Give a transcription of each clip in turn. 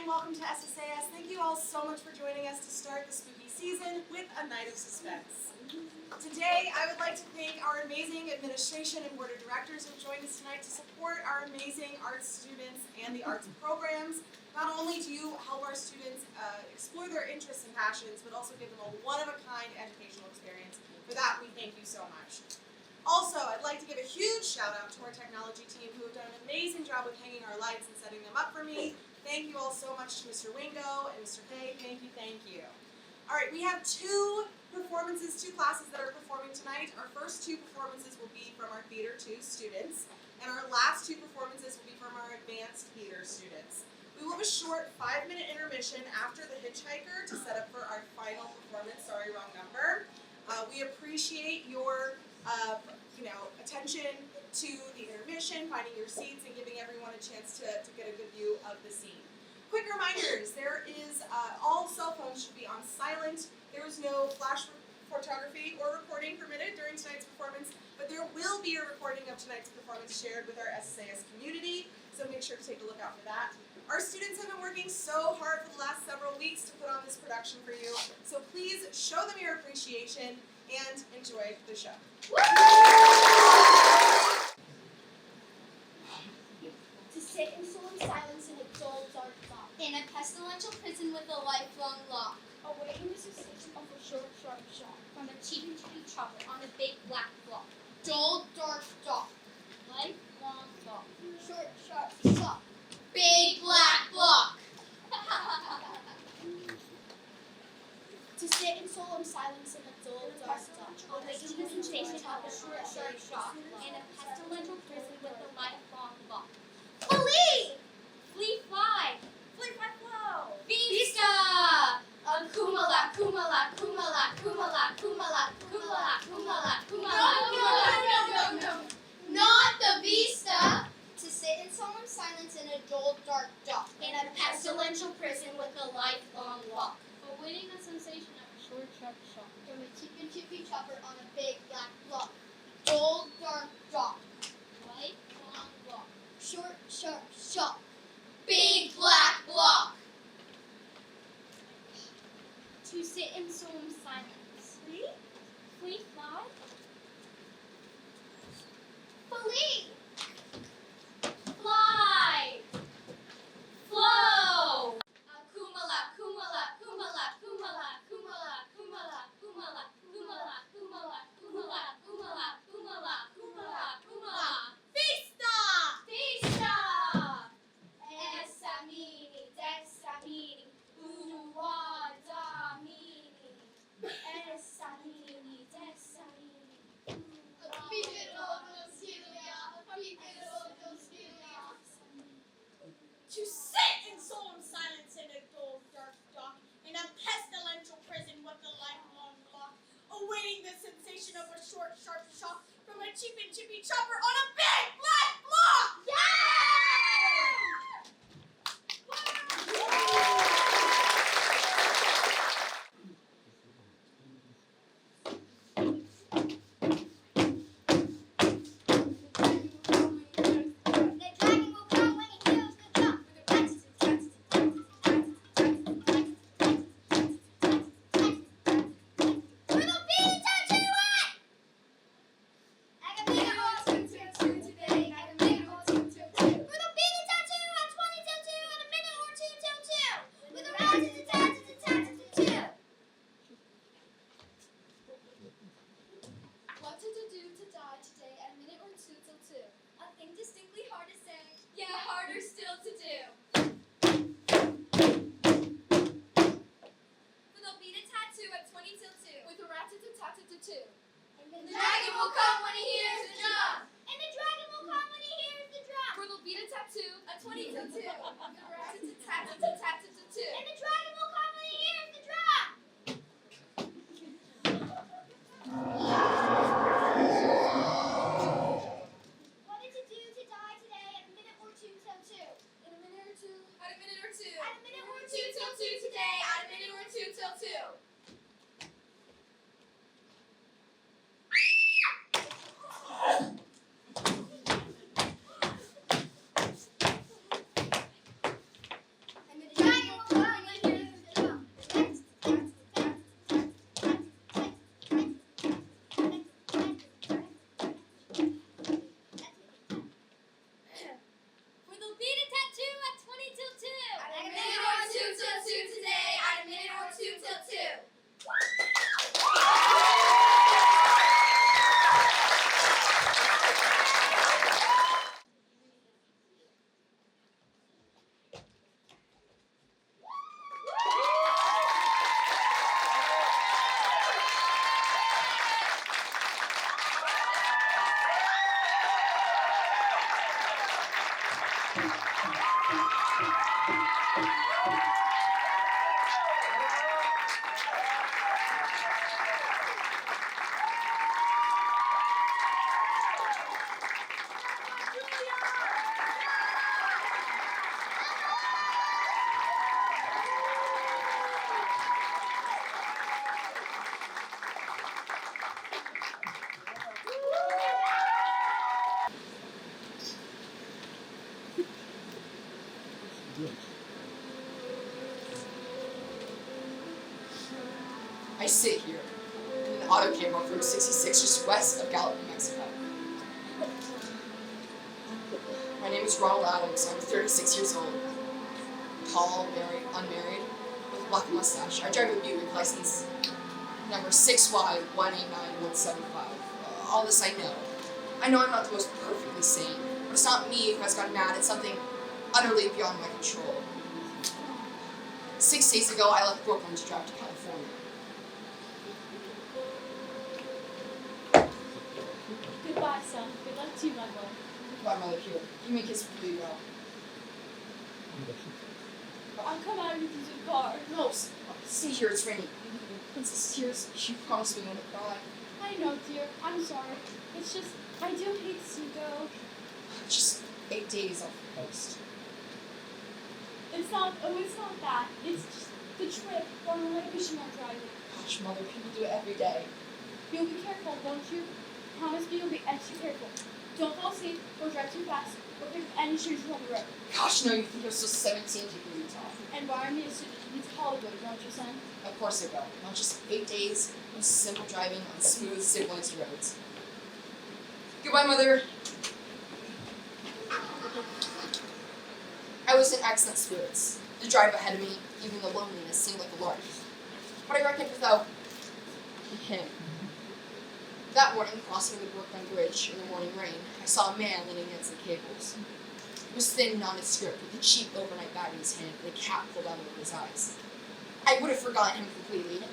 and welcome to SSAS. Thank you all so much for joining us to start the spooky season with a night of suspense. Today, I would like to thank our amazing administration and board of directors who have joined us tonight to support our amazing arts students and the arts programs. Not only do you help our students explore their interests and passions, but also give them a one-of-a-kind educational experience. For that, we thank you so much. Also, I'd like to give a huge shout out to our technology team who have done an amazing job with hanging our lights and setting them up for me. Thank you all so much to Mr. Wingo and Mr. Hay. Thank you, thank you. All right, we have two classes that are performing tonight. Our first two performances will be from our Theater 2 students, and our last two performances will be from our advanced theater students. We will have a short 5-minute intermission after the Hitchhiker to set up for our final performance. Sorry, wrong number. We appreciate your attention to the intermission, finding your seats, and giving everyone a chance to get a good view of the scene. Quick reminders, there is, all cell phones should be on silent. There is no flash photography or recording permitted during tonight's performance, but there will be a recording of tonight's performance shared with our SSAS community, so make sure to take a look out for that. Our students have been working so hard for the last several weeks to put on this production for you, so please show them your appreciation and enjoy the show. To sit in sullen silence in a dull, dark lock. In a pestilential prison with a lifelong lock. Awaiting the cessation of a short, sharp shot. From a cheap and cheapy chopper on a big black block. Dull, dark dock. Lifelong lock. Short, sharp shot. Big black block. To sit in solemn silence in a dull, dark dock. Awaiting the sensation of a short, sharp shot. In a pestilential prison with a lifelong lock. Flee! Flee, fly! Flee, fly, flow! Vista! Kumala, kumala, kumala, kumala, kumala, kumala, kumala, kumala. No. Not the Vista! To sit in solemn silence in a dull, dark dock. In a pestilential prison with a lifelong lock. Awaiting the sensation of a short, sharp shot. From a cheap and chippy chopper on a big black block. Dull, dark dock. Lifelong lock. Short, sharp shot. Big black block. To sit in solemn silence. Flee? Flee, fly? Flee! Fly! Flow! Kumala, kumala, kumala, kumala, kumala, kumala, kumala, kumala, kumala, kumala, kumala, kumala, kumala, kumala. Vista! Vista! Esamini, desamini, uwadamini. Esamini, desamini. To sit in solemn silence in a dull, dark dock, in a pestilential prison with a lifelong lock, awaiting the sensation of a short, sharp shock from a cheap and chippy chopper on a big black block! What to do to die today at a minute or two till 2? A thing distinctly hard to say, yeah, harder still to do. For there'll be the tattoo at 20 till 2. With a rat-a-tat-tat-tat-tat-tat. And the dragon will come when he hears the drum. And the dragon will come when he hears the drum. For there'll be the tattoo at 20 till 2. With a rat-a-tat-tat-tat-tat-tat-tat. And the dragon will come when he hears the drum. What did you do to die today at a minute or two till 2? In a minute or two? At a minute or two. At a minute or two till 2 today. At a minute or two till 2. And the dragon I sit here in an auto camp off Route 66 just west of Gallup, New Mexico. My name is Ronald Adams. I'm 36 years old. Tall, married, unmarried, with a black mustache. I drive a Buick, license number 6Y189175. All this I know. I know I'm not the most perfectly sane, but it's not me who has gone mad. It's something utterly beyond my control. 6 days ago, I left Brooklyn to drive to California. Goodbye, son. Good luck to you, my boy. Goodbye, Mother. Here, give me a kiss before you go. I'll come out with you to the car. No, see here, it's raining. Princess Tears, she promised me not to cry. I know, dear. I'm sorry. It's just, I do hate to see you go. Just 8 days off the coast. It's not that. It's just the trip on the lake fishing while driving. Gosh, Mother, people do it every day. You'll be careful, won't you? Promise me you'll be extra careful. Don't fall asleep or drive too fast or pick up any strangers on the road. Gosh, no, you think you're so 17 to be Utah. And wire me as soon as you get to Hollywood, don't you, son? Of course I will. Not just 8 days of simple driving on smooth, civilized roads. Goodbye, Mother. I was in excellent spirits. The drive ahead of me, even the loneliness, seemed like a lark. But I reckoned without him. That morning, crossing the Brooklyn Bridge in the morning rain, I saw a man leaning against the cables. He was thin, nondescript, with a cheap overnight bag in his hand and a cap pulled down over his eyes. I would have forgotten him completely,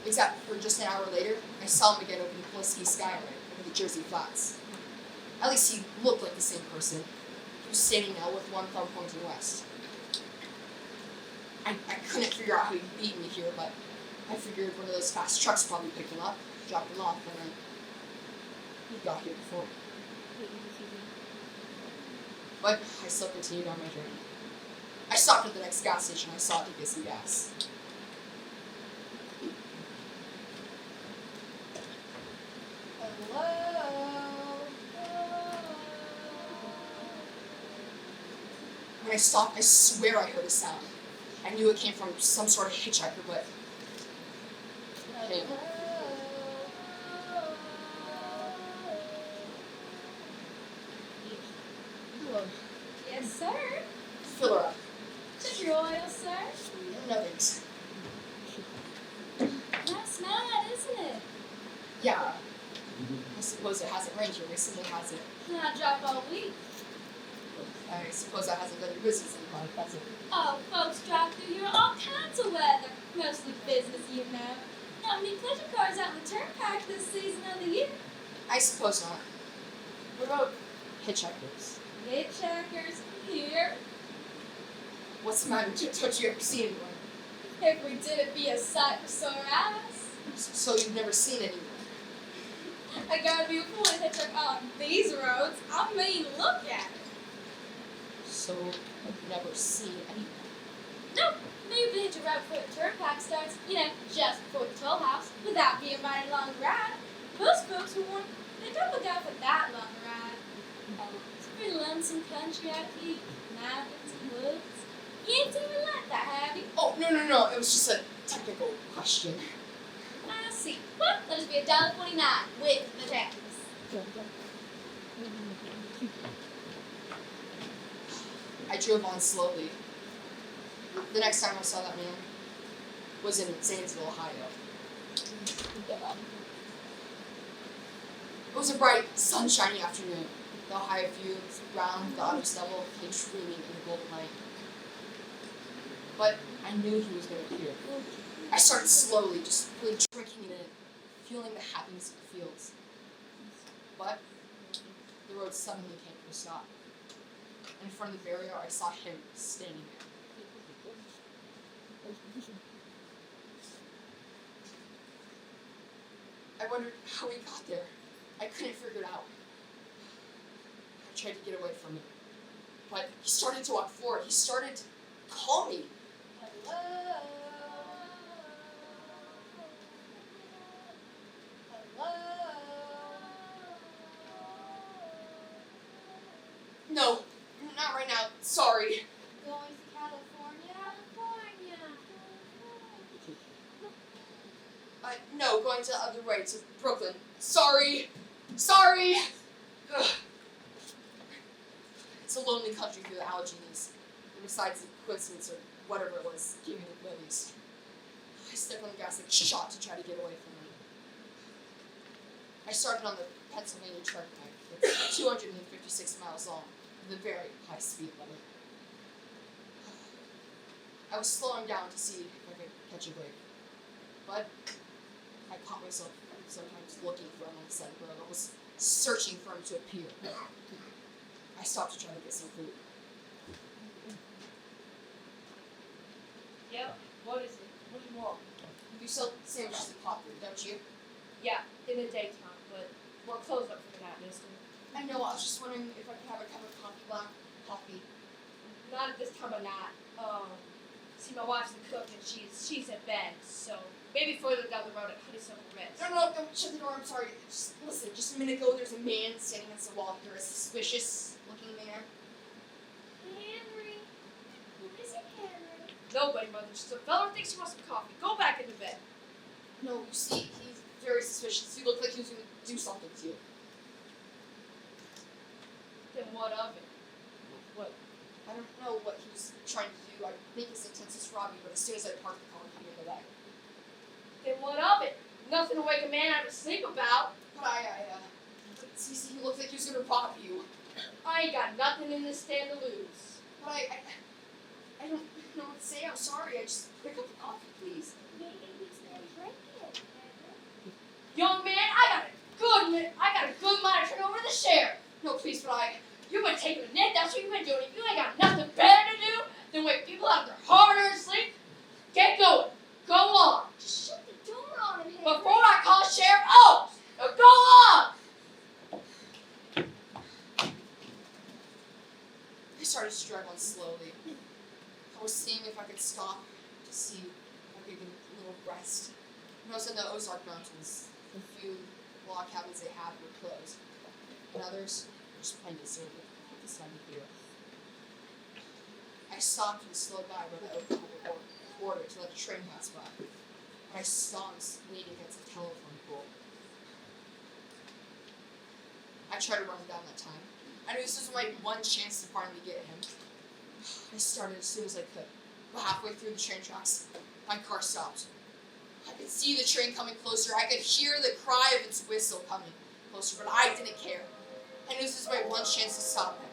except for just an hour later, I saw him again over the Pulaski skyline over the Jersey Flats. At least he looked like the same person. He was standing now with one thumb pointing west. I couldn't figure out how he beat me here, but I figured one of those fast trucks probably picked him up, dropped him off, and then he got here before me. But I still continued on my journey. I stopped at the next gas station I saw to get some gas. When I stopped, I swear I heard a sound. I knew it came from some sort of hitchhiker, but him. Yes, sir. Fill her up. Check your oil, sir. No thanks. That's not, isn't it? Yeah. I suppose it hasn't rained here recently, has it? Not dropped all week. I suppose that hasn't done your business in life, has it? Oh, folks drive through here all kinds of weather. Mostly business, you know. Not many pleasure cars out in the turnpike this season of the year. I suppose not. What about hitchhikers? Hitchhikers here. What's the matter? Don't you ever see anyone? If we did, it'd be a sight for sore eyes. So you've never seen anyone? I gotta be a fool to hitchhike on these roads. I mean, look at it. So you've never seen anyone? Nope. Maybe the hitch a ride before the turnpike starts, you know, just before the toll house, without being by a long ride. Most folks who want, they don't look out for that long ride. It's a pretty lonesome country out here, mountains and woods. You ain't even like that, have you? Oh, no. It was just a technical question. I see. Well, that'll just be $1.49 with the tax. I drove on slowly. The next time I saw that man was in Zanesville, Ohio. It was a bright, sunshiny afternoon. The Ohio view was round, the auto stubble came streaming in the golden light. But I knew he was going to appear. I started slowly, just really drinking it in, feeling the happiness of the fields. But the road suddenly came to a stop. In front of the barrier, I saw him standing there. I wondered how he got there. I couldn't figure it out. I tried to get away from him. But he started to walk forward. He started to call me. Hello? No, not right now. Sorry. Going to California? No, going to the other way, to Brooklyn. Sorry! Ugh. It's a lonely country through the Alleghenies. And besides the coincidence or whatever it was, gave me the willies. I stepped on the gas like shot to try to get away from them. I started on the Pennsylvania Turnpike. It's 256 miles long, with a very high speed limit. I was slowing down to see if I could catch a break. But I caught myself sometimes looking for him on the side of the road. I was searching for him to appear. I stopped to try to get some food. Yep. What is it? What do you want? You sell sandwiches at Poplar, don't you? Yeah, in the daytime, but we're closed up for the night, mister. I know, I was just wondering if I could have a cup of black coffee. Not at this time of night. See, my wife's the cook and she's at bed, so maybe further down the road at Honeysuckle Rest. No, shut the door, I'm sorry. Just listen, just a minute ago there's a man standing against the wall here, a suspicious looking man. Henry. Who is it, Henry? Nobody, mother. Just a fella who thinks he wants some coffee. Go back into bed. No, you see, he's very suspicious. He looked like he was going to do something to you. Then what of it? What? I don't know what he was trying to do. I think his intent is to rob you, but as soon as I parked the car, he didn't go back. Then what of it? Nothing to wake a man out of sleep about. But see, he looked like he was going to rob you. I ain't got nothing in this stand to lose. But I don't know what to say. I'm sorry. I just pick up the coffee, please. Maybe he's gonna drink it, Henry. Young man, I got a good mind to turn over to the sheriff. No, please, but You've been taking a nip, that's what you've been doing. If you ain't got nothing better to do than wake people out of their hard-earned sleep, get going. Go on. Just shut the door on him, Henry. Before I call Sheriff Oaks, now go on. I started to drive on slowly. I was seeing if I could stop to see if I could get a little rest. When I was in the Ozark Mountains, the few log cabins they had were closed, and others were just plain deserted at this time of year. I stopped and slowed by the Oklahoma border to let a train pass by. And I saw him leaning against a telephone pole. I tried to run him down that time. I knew this was my one chance to finally get him. I started as soon as I could. But halfway through the train tracks, my car stopped. I could see the train coming closer. I could hear the cry of its whistle coming closer, but I didn't care. I knew this was my one chance to stop him.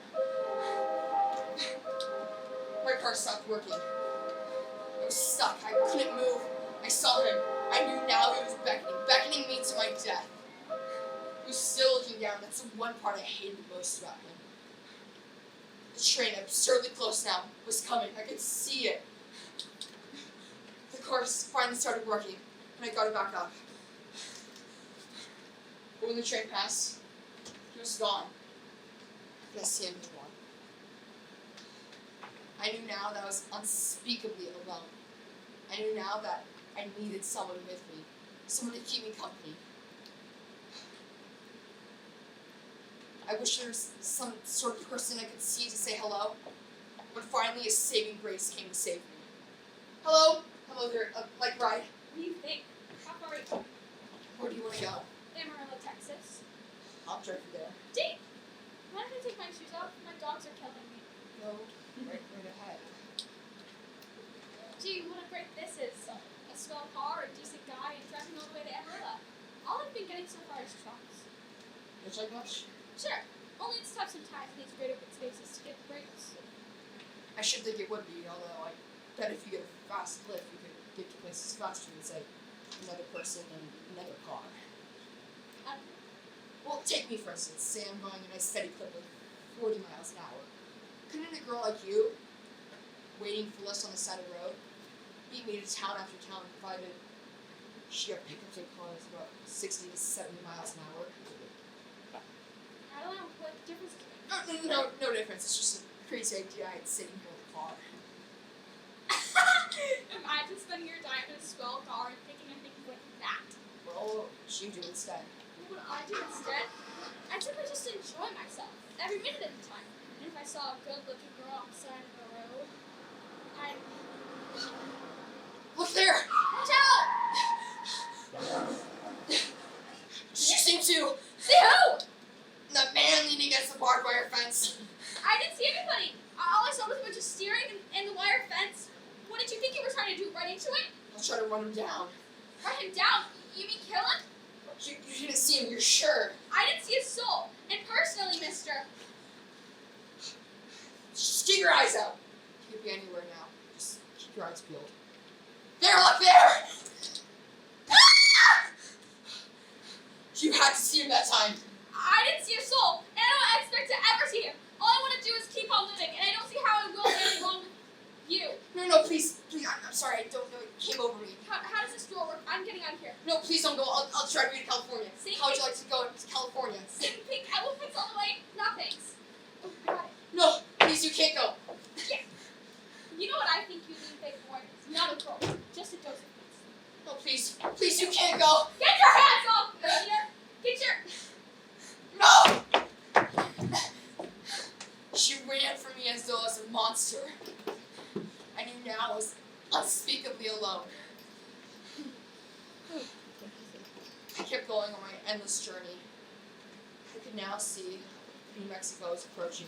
My car stopped working. I was stuck. I couldn't move. I saw him. I knew now he was beckoning me to my death. He was still looking down. That's the one part I hated most about him. The train, absurdly close now, was coming. I could see it. The car finally started working, and I got it back up. But when the train passed, he was gone. I didn't see him anymore. I knew now that I was unspeakably alone. I knew now that I needed someone with me, someone to keep me company. I wish there was some sort of person I could see to say hello, when finally a saving grace came to save me. Hello? Hello there, ride. What do you think? How far are you? Where do you want to go? Amarillo, Texas. I'll drive you there. Dee, why don't I take my shoes off? My dogs are killing me. Go right ahead. Gee, what a break this is. A swell car, a decent guy, and driving all the way to Amarillo. All I've been getting so far is trucks. Hitchhiker much? Sure, only it's tough sometimes needs greater spaces to get the brakes. I should think it would be, although I bet if you get a fast lift, you could get to places faster than, say, another person and another car. Well, take me for instance. Say I'm going at a steady clip of 40 miles an hour. Couldn't a girl like you, waiting for us on the side of the road, beat me to town after town, provided she had pickup truck cars about 60 to 70 miles an hour? I don't know what difference does it make. No difference. It's just a crazy idea I had sitting here in the car. Imagine spending your time in a swell car and thinking of things like that. Well, what should you do instead? What would I do instead? I'd simply just enjoy myself, every minute of the time. And if I saw a good-looking girl on the side of the road, I'd... Look there! Watch out! run him down. Run him down? You mean kill him? You didn't see him, you're sure? I didn't see a soul. And personally, mister. Just keep your eyes out. He could be anywhere now. Just keep your eyes peeled. There, look there! Ah! You had to see him that time. I didn't see a soul, and I don't expect to ever see him. All I want to do is keep on living, and I don't see how I will get along with you. No, please, I'm sorry, I don't know, it came over me. How does this door work? I'm getting out of here. No, please don't go, I'll drive you to California. See? How would you like to go to California? Sing pink elephants all the way? No thanks. Oh, I got it. No, please, you can't go. Yeah. You know what I think you need, big boy? It's not a girl, just a dose of peace. No, please, you can't go. Get your hands off me, Peter! Get your... No! She ran from me as though I was a monster. I knew now I was unspeakably alone. I kept going on my endless journey. I could now see New Mexico was approaching.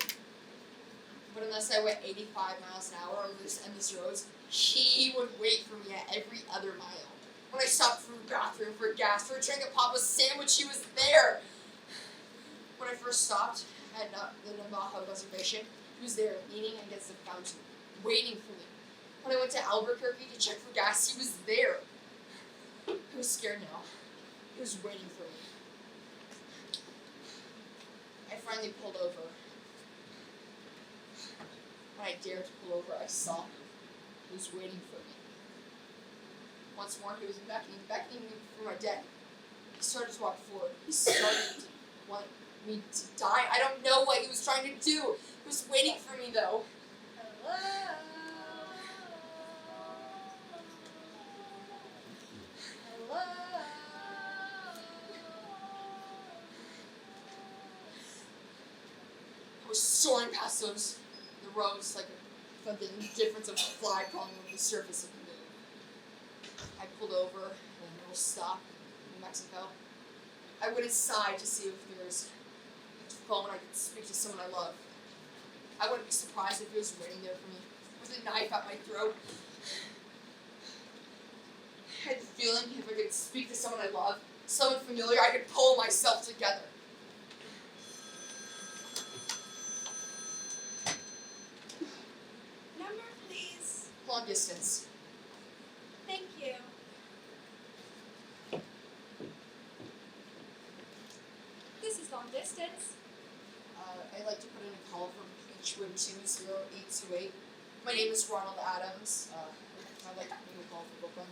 But unless I went 85 miles an hour over this endless roads, he would wait for me at every other mile. When I stopped for the bathroom, for gas, for a drink of Papa's sandwich, he was there. When I first stopped at the Navajo reservation, he was there, leaning against the fountain, waiting for me. When I went to Albuquerque to check for gas, he was there. I was scared now. He was waiting for me. I finally pulled over. When I dared to pull over, I saw him. He was waiting for me. Once more, he was beckoning me for my death. He started to walk forward. He started to want me to die. I don't know what he was trying to do. He was waiting for me, though. Hello? Hello? I was soaring past the roads like the indifference of a fly crawling over the surface of the moon. I pulled over at a little stop in New Mexico. I went inside to see if there was a phone I could speak to someone I love. I wouldn't be surprised if he was waiting there for me with a knife at my throat. I had the feeling if I could speak to someone I love, someone familiar, I could pull myself together. Number, please. Long distance. Thank you. This is long distance. I'd like to put in a call from Beechwood 20828. My name is Ronald Adams. I'd like to put in a call from Brooklyn.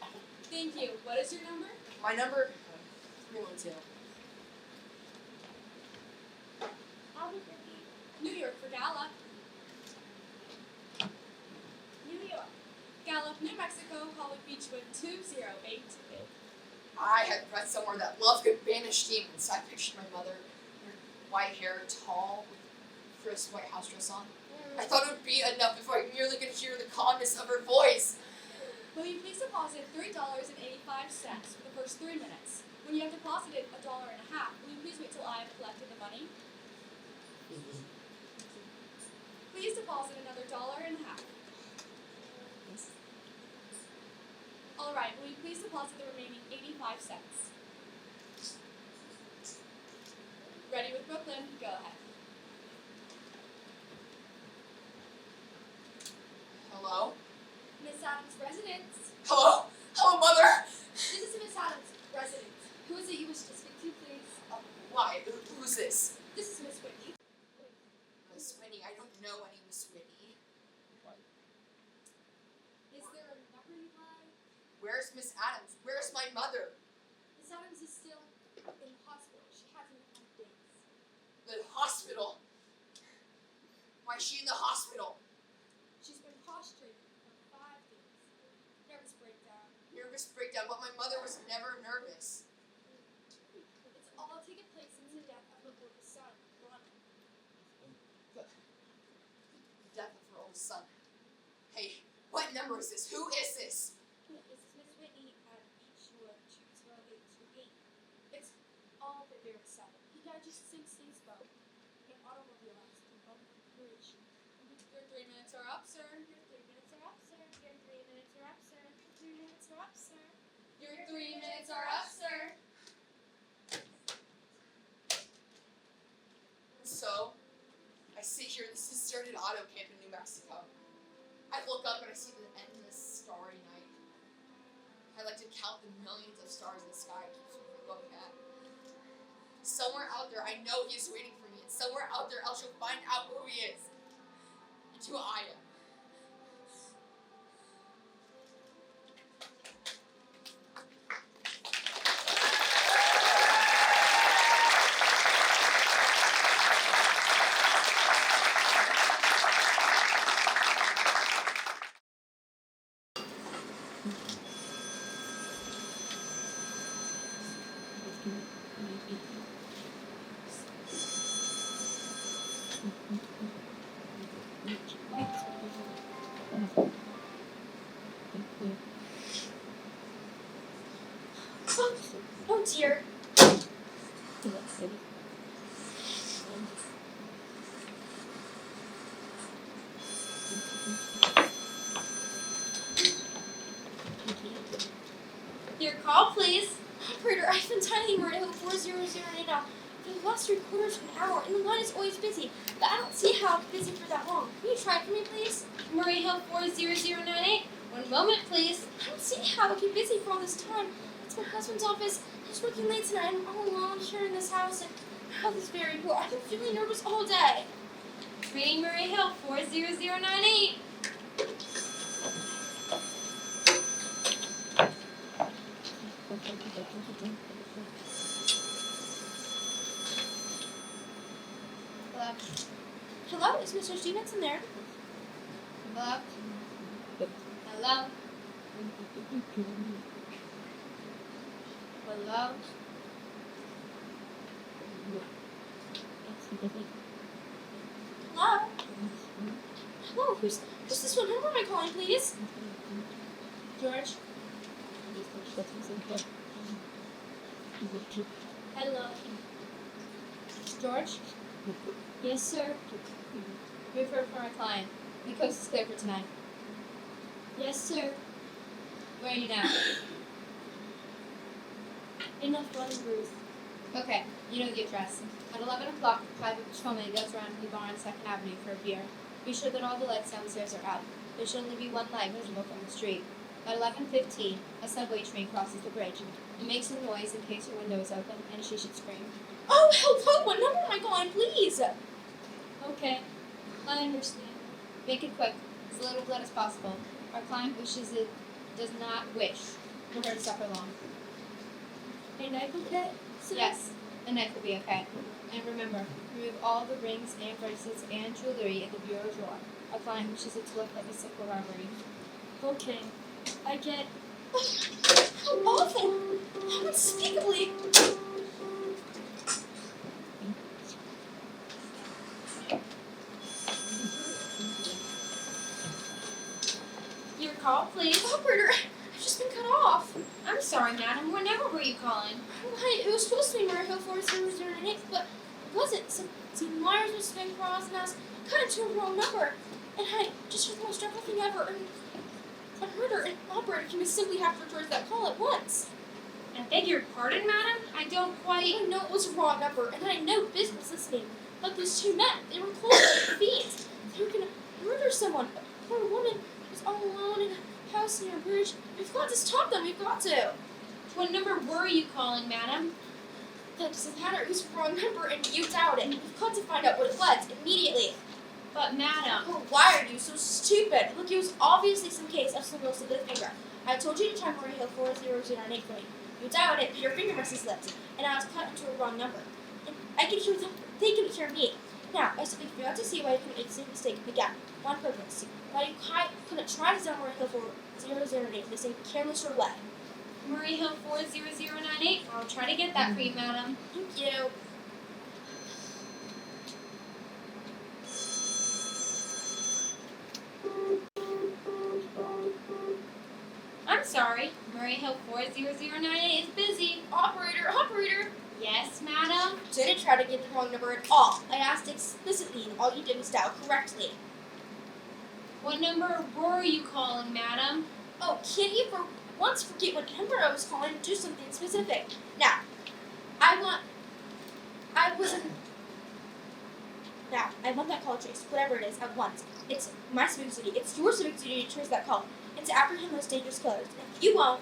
Thank you. What is your number? My number, 312. Albuquerque, New York for Gallup. New York. Gallup, New Mexico, Hollywood Beechwood 20828. I had read somewhere that love could banish demons. I pictured my mother, her white hair, tall, with crisp white house dress on. I thought it would be enough if I merely could hear the calmness of her voice. Will you please deposit $3.85 for the first 3 minutes? When you have deposited $1.50, will you please wait till I have collected the money? Please deposit another $1.50. All right, will you please deposit the remaining 85 cents? Ready with Brooklyn? Go ahead. Hello? Miss Adams' residence. Hello? Hello, Mother? This is Miss Adams' residence. Who is it you wish to speak to, please? Why? Who's this? This is Miss Whitney. Miss Whitney. I don't know any Miss Whitney. Is there a number you'd like? Where's Miss Adams? Where's my mother? Miss Adams is still in the hospital. She hasn't been home days. The hospital. Why is she in the hospital? She's been prostrated for 5 days. Nervous breakdown. Nervous breakdown, but my mother was never nervous. It's all taken place since the death of her oldest son, Ronald. The death of her oldest son. Hey, what number is this? Who is this? This is Miss Whitney at Beechwood 20828. It's all but very sad. He died just 6 days ago. An automobile accident on the bridge. Your 3 minutes are up, sir. Your 3 minutes are up, sir. Your 3 minutes are up, sir. Your 3 minutes are up, sir. Your 3 minutes are up, sir. So, I sit here in this deserted auto camp in New Mexico. I look up and I see the endless starry night. I like to count the millions of stars in the sky it keeps me from looking at. Somewhere out there, I know he is waiting for me, and somewhere out there, I shall find out who he is. And who I am. Oh dear. Your call, please. Operator, I've been dialing Mario 4008 now for the last 3/4 of an hour, and the line is always busy. But I don't see how it's busy for that long. Can you try for me, please? Murray Hill 40098. 1 moment, please. I don't see how it can be busy for all this time. It's my husband's office. He's working late tonight. I'm all alone here in this house, and my health is very poor. I've been feeling nervous all day. Treating Murray Hill 40098. Hello? Hello, is Mr. Stevenson there? Hello? Hello? Hello? Hello? Hello, who's this one? Who am I calling, please? George? Hello? George? Yes, sir. We've heard from our client. The coast is clear for tonight. Yes, sir. Where are you now? Enough running, Ruth. Okay, you know the address. At 11 o'clock, a private patrolman goes around to the bar on 2nd Avenue for a beer. Be sure that all the lights downstairs are out. There should only be one light visible from the street. At 11:15, a subway train crosses the bridge. It makes a noise in case your window is open, and she should scream. Oh, hello! What number am I calling, please? Okay. I understand. Make it quick, as little blood as possible. Our client does not wish for her to suffer long. A knife okay? Yes, a knife will be okay. And remember, remove all the rings and bracelets and jewelry in the bureau drawer. Our client wishes it to look like a simple robbery. Okay. I get. How awful! How unspeakably! Your call, please. Operator, I've just been cut off. I'm sorry, madam. What number were you calling? Why, it was supposed to be Mario 4008, but it wasn't. Some wires must have been crossed, and I was cut into a wrong number. And I just heard the most dreadful thing ever. And a murder, and operator, can we simply have to return that call at once? I beg your pardon, madam? I don't quite. I know it was a wrong number, and I had no business listening. But those two men, they were cold like fiends. They were gonna murder someone. A poor woman was all alone in a house near a bridge. We've got to stop them, we've got to. What number were you calling, madam? That doesn't matter, it was the wrong number, and you doubt it. We've got to find out what it was immediately. But, madam. Oh, why are you so stupid? Look, it was obviously some case of someone else's finger. I told you to try Mario 4008 for me. You doubt it, but your finger must have slipped, and I was cut into a wrong number. And I could hear them, they could hear me. Now, I simply forgot to see why I committed the same mistake again, on purpose. Why you couldn't try to sound Mario 4008 in the same careless sort of way. Murray Hill 40098. I'll try to get that for you, madam. Thank you. I'm sorry. Murray Hill 40098 is busy. Operator! Yes, madam? Didn't try to get the wrong number at all. I asked explicitly, and all you did was dial What number were you calling, madam? Oh, can't you once forget whenever I was calling to do something specific. Now, I want that call traced, whatever it is, at once. It's my civic duty. It's your civic duty to trace that call and to apprehend those dangerous killers. And if you won't,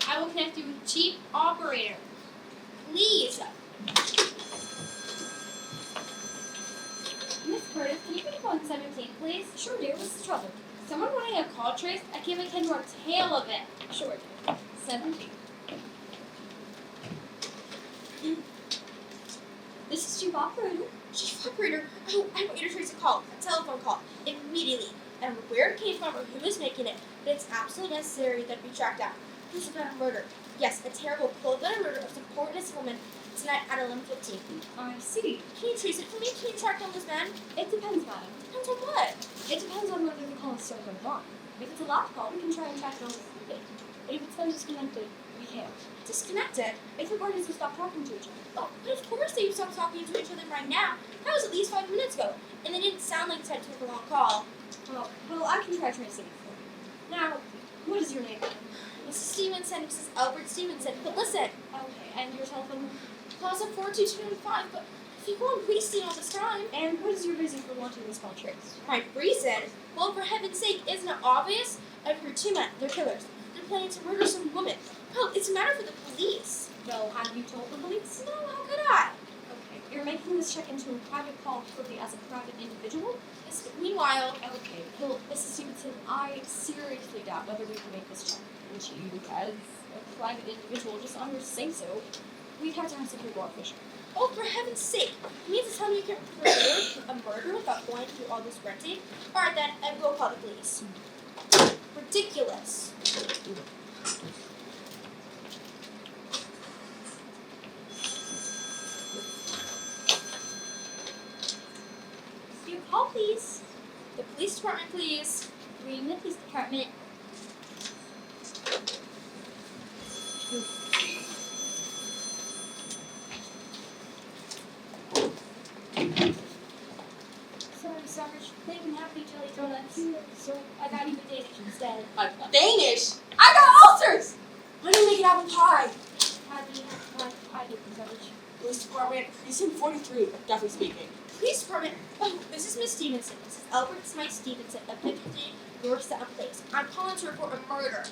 I will connect you with Chief Operator. please. Miss Curtis, can you put phone 17, please? Sure, dear. What's the trouble? Someone wanting a call traced? I can't make head nor tail of it. Sure, dear. 17. This is Chief Operator. Chief Operator, I want you to trace a call, a telephone call, immediately. I don't know where it came from or who was making it, but it's absolutely necessary that it be tracked down. This is about a murder. Yes, a terrible, cold-blooded murder of some poor innocent woman tonight at 11:15. I see. Can you trace it for me? Can you track down this man? It depends, madam. Depends on what? It depends on whether the call is still going on. If it's a loud call, we can try and track down the sleeping. If it's been disconnected, we can't. Disconnected. If the parties have stopped talking to each other. Oh, but of course they stopped talking to each other right now. That was at least 5 minutes ago. And they didn't sound like they had to make a long call. Well, I can try tracing it for you. Now, what is your name? Mrs. Stevenson, Mrs. Albert Stevenson. But listen, Okay, and your telephone number? Plaza 42225, but if you go on wasting all this time. And what is your reason for wanting this call traced? My reason? Well, for heaven's sake, isn't it obvious? I've heard two men. They're killers. They're planning to murder some woman. Well, it's a matter for the police. Well, have you told the police? No, how could I? Okay, you're making this check into a private call strictly as a private individual? Yes, meanwhile, Okay, well, Mrs. Stevenson, I seriously doubt whether we can make this check into you as a private individual just on your say-so. We'd have to have some people official. oh, for heaven's sake, you mean to tell me you can prove a murder without going through all this red tape? Alright then, I will call the police. Ridiculous. Your call, please. The police department, please. Ring the police department. Sorry, Sarge. They didn't have any jelly donuts, so I got you the Danish instead. Danish? I got ulcers! Why don't you make it apple pie? I did, Sarge. Police Department, Precinct 43, Duffy speaking. Police department. Oh, this is Miss Stevenson. This is Albert Smythe Stevenson of 50 North Sound Place. I'm calling to report a murder.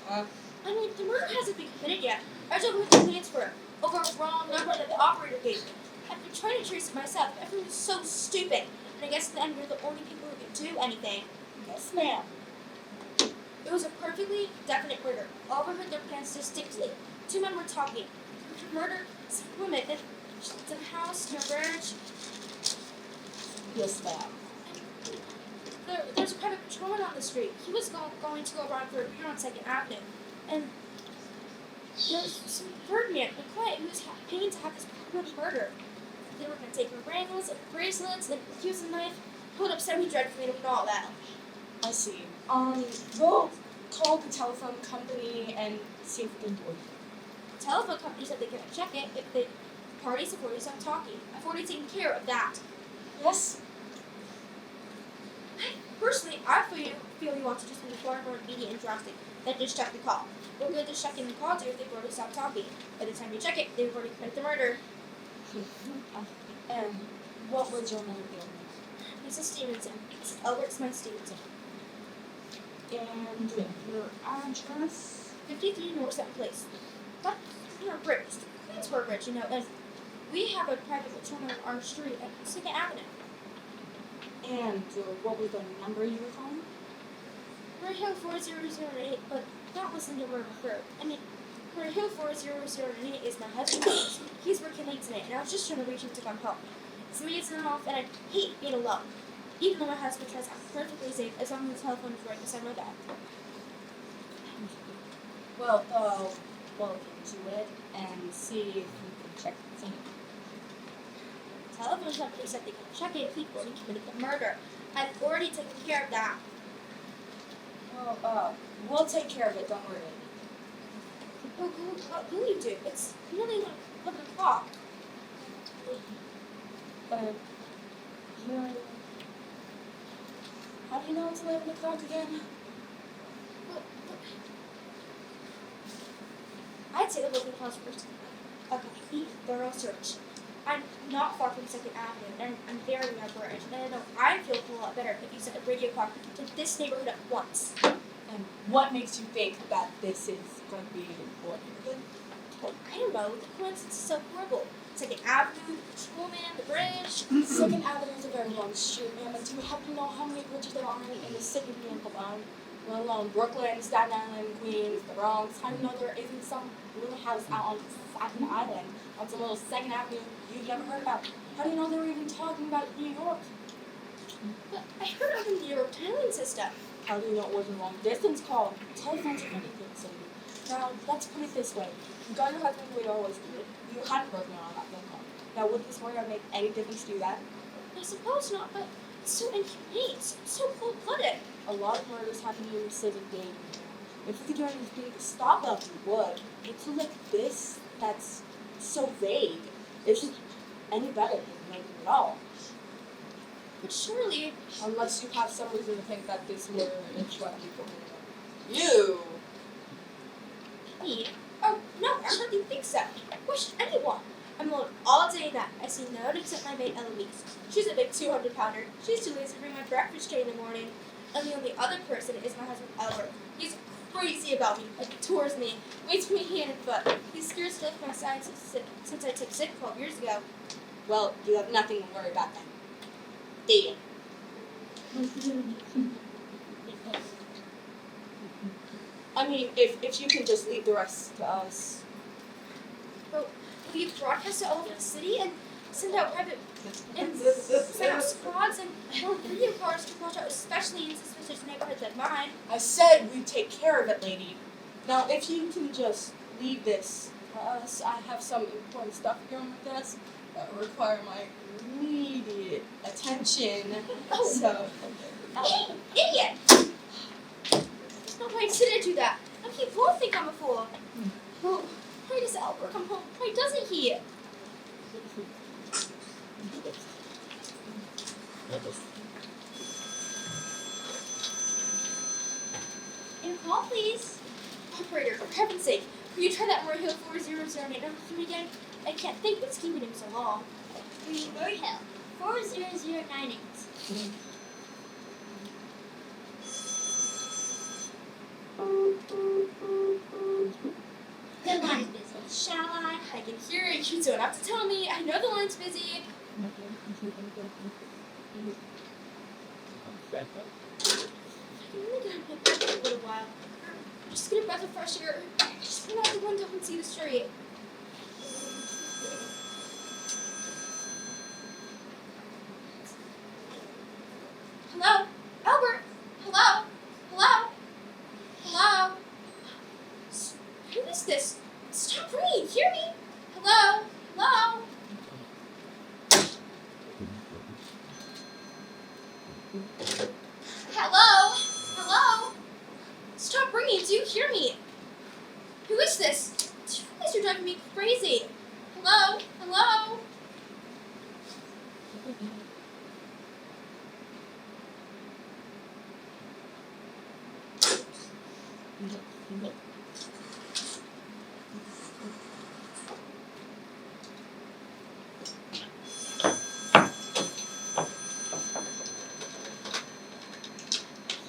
I mean, the murder hasn't been committed yet. I just overheard complaints for it over a wrong number that the operator gave me. I've been trying to trace it myself. Everyone's so stupid. And I guess in the end, we're the only people who can do anything. Yes, ma'am. It was a perfectly definite murder. I overheard their plans distinctly. Two men were talking. They murdered some woman in some house near Branch. Yes, ma'am. There's a private patrolman on the street. He was going to go around for a beer on 2nd Avenue. And there's some Ferdinand McClay who was paying to have this woman murdered. They were going to take her rings and bracelets and use a knife. Hold up, semi dreadfully and all that. I see. We'll call the telephone company and see if we can do it. The telephone company said they couldn't check it if the parties have already stopped talking. I've already taken care of that. Yes? Personally, I feel you want to just be far more immediate and drastic than just check the call. We're good to check in the call too if they've already stopped talking. By the time you check it, they've already committed the murder. And what was your name again? Mrs. Stevenson. This is Albert Smythe Stevenson. And your address? 53 North Sound Place. But we're rich. Queens were rich, you know, and we have a private patrolman on our street at 2nd Avenue. And what was the number you were calling? We're here 4008, but that wasn't the word referred. I mean, we're here 4008 is my husband's house. He's working late today, and I was just trying to reach him to come help. Somebody's in the house, and I hate being alone. Even though my husband tries to act perfectly safe as long as the telephone is right beside my bed. Well, we'll look into it and see if we can check the thing. Telephone company said they can check it if he already committed the murder. I've already taken care of that. Well, we'll take care of it, don't worry. What will you do? It's nearly 11 o'clock. How do you know it's 11 o'clock again? I'd say the local calls first a complete thorough search. I'm not far from 2nd Avenue, and I'm there in my bridge, and I know I'd feel a whole lot better if you sent a radio car to this neighborhood at once. And what makes you think that this is going to be important? Well, I don't know, the coincidence is so horrible. 2nd Avenue, the patrolman, the bridge. 2nd Avenue is a very long street, ma'am. And do you happen to know how many bridges there are in the city of New York? Let alone Brooklyn, Staten Island, Queens, the Bronx. How do you know there isn't some little house out on Staten Island, on some little 2nd Avenue you've never heard about? How do you know they were even talking about New York? But I heard of the New York tunneling system. How do you know it was a long distance call? Telephones are pretty good, Cindy. Now, let's put it this way. You got your husband the way you always did. You hadn't broken on that phone call. Now, would this murder make any difference to you that? I suppose not, but it's so inhumane, so cold-blooded. A lot of murders happen in the city daily. If you could do anything to stop that, you would. It's like this that's so vague. It's just any better than nothing at all. But surely, Unless you have some reason to think that this murder is what people You! me? Oh, no, I don't even think so. Why should anyone? I'm alone all day and night. I see no one except my maid Eloise. She's a big 200-pounder. She's too lazy to bring my breakfast tray in the morning. And the only other person is my husband Albert. He's crazy about me, adores me, waits for me hand and foot. He's scared to lift my side since I took sick 12 years ago. Well, you have nothing to worry about then. Dating. I mean, if you can just leave the rest to us. Well, we broadcast it all over the city and send out send out squads and video cars to watch out, especially in suspicious neighborhoods like mine. I said we'd take care of it, lady. Now, if you can just leave this to us, I have some important stuff going with us that require my immediate attention. Oh. So, Hey, idiot! There's no way to do that. How can you both think I'm a fool? Well, why does Albert come home? Why doesn't he? Your call, please. Operator, for heaven's sake, will you try that Moorhill 4009 number for me again? I can't think what's keeping him so long. Moorhill 40098. The line is busy. Shall I? I can hear it. You don't have to tell me. I know the line's busy. I can only get my back for a little while. Just get a breath of fresh air. Just run out the window and see the street. Hello? Albert? Hello? Hello? Hello? Who is this? Stop ringing. Hear me? Hello? Hello? Hello? Hello? Stop ringing. Do you hear me? Who is this? You guys are driving me crazy. Hello? Hello?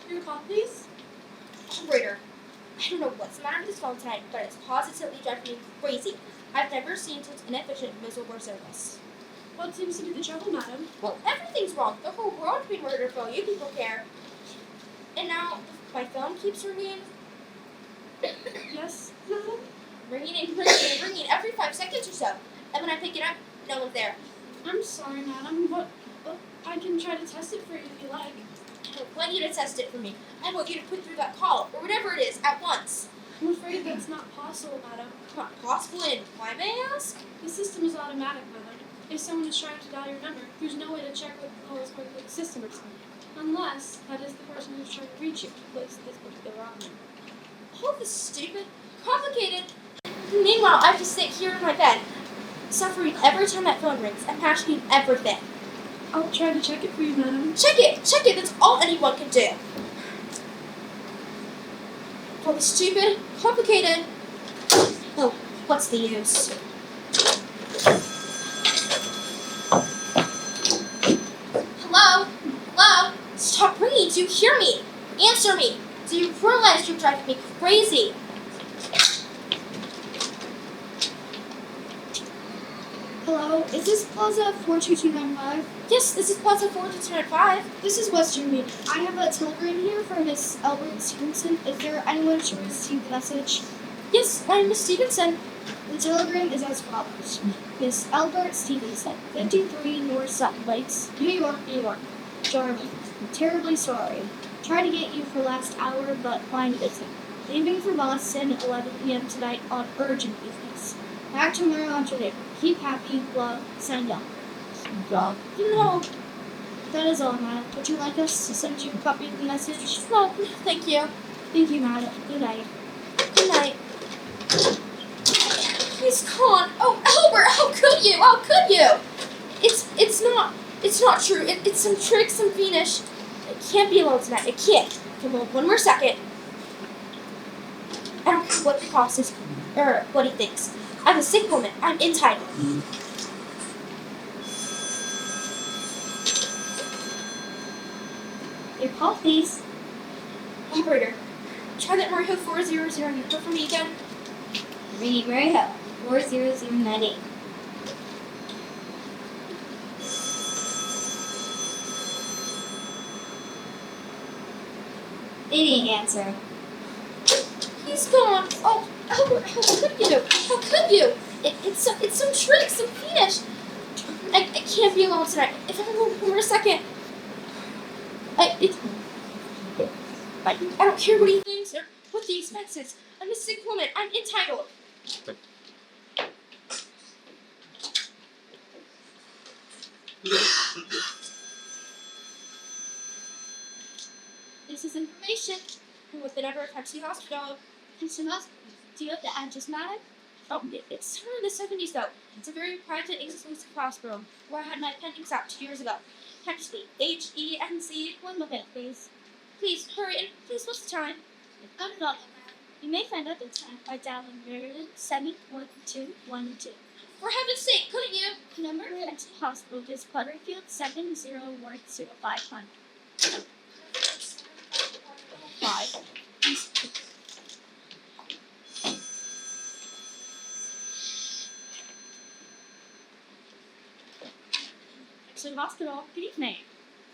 Your call, please? Operator, I don't know what's the matter with this phone tonight, but it's positively driving me crazy. I've never seen such inefficient, miserable service. What seems to be the trouble, madam? Well, everything's wrong. The whole world could be murdered for all you people care. And now, my phone keeps ringing, Yes, madam? ringing and ringing and ringing every 5 seconds or so. And when I pick it up, no one's there. I'm sorry, madam, but I can try to test it for you if you like. I don't want you to test it for me. I want you to put through that call, or whatever it is, at once. I'm afraid that's not possible, madam. Not possible, and why may I ask? The system is automatic, madam. If someone is trying to dial your number, there's no way to check what the call is going through the system or something. Unless that is the person who's trying to reach you who placed this particular option. All this stupid, complicated. Meanwhile, I have to sit here in my bed, suffering every time that phone rings and passionate everything. I'll try to check it for you, madam. Check it! That's all anyone can do. All the stupid, complicated, Oh, what's the use? Hello? Hello? Stop ringing. Do you hear me? Answer me. Do you realize you're driving me crazy? Hello, is this Plaza 42295? Yes, this is Plaza 4295. This is Western Media. I have a telegram here for Miss Albert Stevenson. Is there anyone to receive the message? Yes, I'm Miss Stevenson. The telegram is as follows. Miss Albert Stevenson, 53 North Sutton Lakes, New York, New York. Charlie, I'm terribly sorry. Tried to get you for last hour, but line busy. Leaving for Boston at 11 p.m. tonight on urgent business. Back tomorrow afternoon. Keep happy, love, send up. God. No, That is all, madam. Would you like us to send you a copy of the message? no, thank you. Thank you, madam. Good night. Good night. He's gone. Oh, Albert, how could you? How could you? It's not true. It's some trick, some fiendish. It can't be alone tonight. It can't. Come on, one more second. I don't care what the cost is, or what he thinks. I'm a sick woman. I'm entitled. Your call, please. Operator, try that Mario 400 number for me again. Ringing Mary Hill, 40098. They didn't answer. He's gone. Oh, Albert, how could you? How could you? It's some trick, some fiendish. I can't be alone tonight. If I can go one more second. I don't care what he thinks or what the expense is. I'm a sick woman. I'm entitled. This is information from within Everett Pepsi Hospital. Pepsi Hospital. Do you have the address, madam? Oh, it's from the 70s though. It's a very private, exclusive hospital where I had my appendix out 2 years ago. Hempstead, HENC. One moment, please. Please hurry and please what's the time? Got it all, madam. You may find out the time by dialing Maryland 71212. For heaven's sake, couldn't you? Number at the hospital is Butterfield 7010500. 5. Exit hospital. Good evening.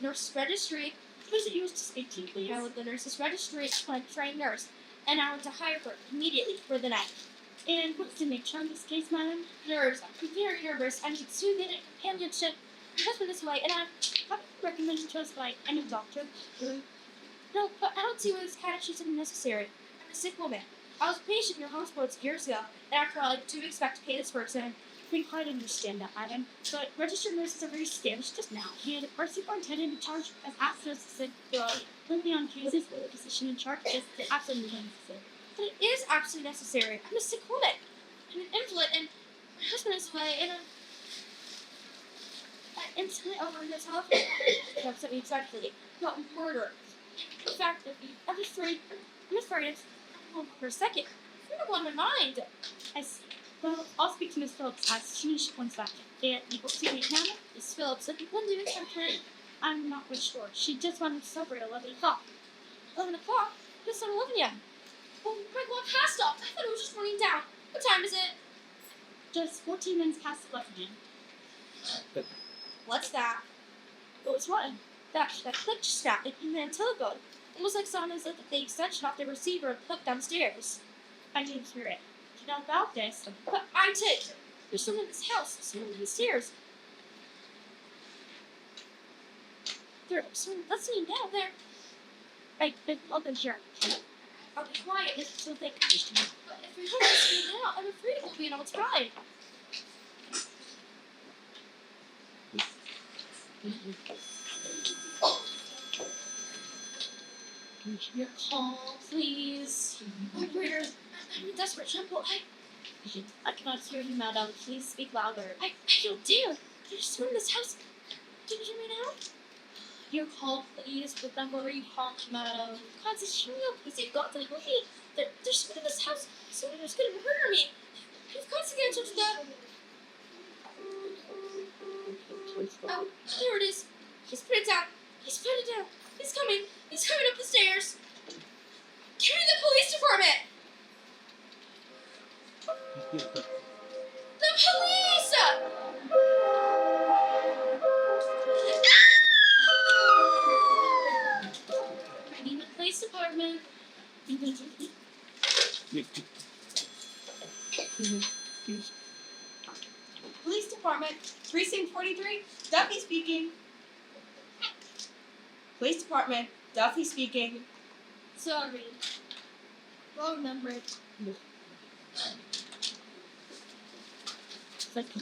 Nurse registry. Who is it you wish to speak to, please? I with the nurse's registry. I'm a trained nurse, and I want to hire her immediately for the night. And what's the nature of this case, madam? Nerves. I'm very nervous. I need soothing and companionship. My husband is away, and I'm Not recommended to us by any doctor. no, but I don't see why this kind of treatment is necessary. I'm a sick woman. I was a patient in your hospital 2 years ago, and after all, I do expect to pay this person. We quite understand that, madam. But registered nurses are very scarce just now. And our superintendent in charge of access to only on cases where the physician in charge is absolutely necessary. But it is absolutely necessary. I'm a sick woman. I'm an invalid, and my husband is away, and I'm instantly over the telephone. It upset me exactly. Not murder. In fact, I'm afraid it's hold on for a second. I'm gonna blow my mind. I see. Well, I'll speak to Miss Phillips as soon as she comes back. And you will see me now? Miss Phillips, if you want to do something, I'm not quite sure. She just wanted supper at 11 o'clock. 11 o'clock? It's not 11 yet. Oh my god, past up. I thought it was just running down. What time is it? Just 14 minutes past 11. What's that? What was what? That click just snapped in the telephone. Almost like someone has lifted the extension off the receiver and hooked downstairs. I didn't hear it. You know about this? But I did. There's someone in this house. Someone downstairs. There's someone listening down there. I've open here. I'll be quiet. This is something. But if we don't listen now, I'm afraid it will be an old time. Your call, please. Operator, I'm in desperate trouble. I cannot hear you, madam. Please speak louder. I don't dare. There's someone in this house. Can you hear me now? Your call, please. What number are you calling, madam? God, this is real. Please, you've got to leave me. There's someone in this house. Someone who's gonna murder me. Of course again, Judge Dad. Oh, there it is. He's put it down. He's put it down. He's coming. He's coming up the stairs. Get to the police department. The police! I need the police department. Police Department, Precinct 43, Duffy speaking. Police Department, Duffy speaking. Sorry. Wrong number. Thank you.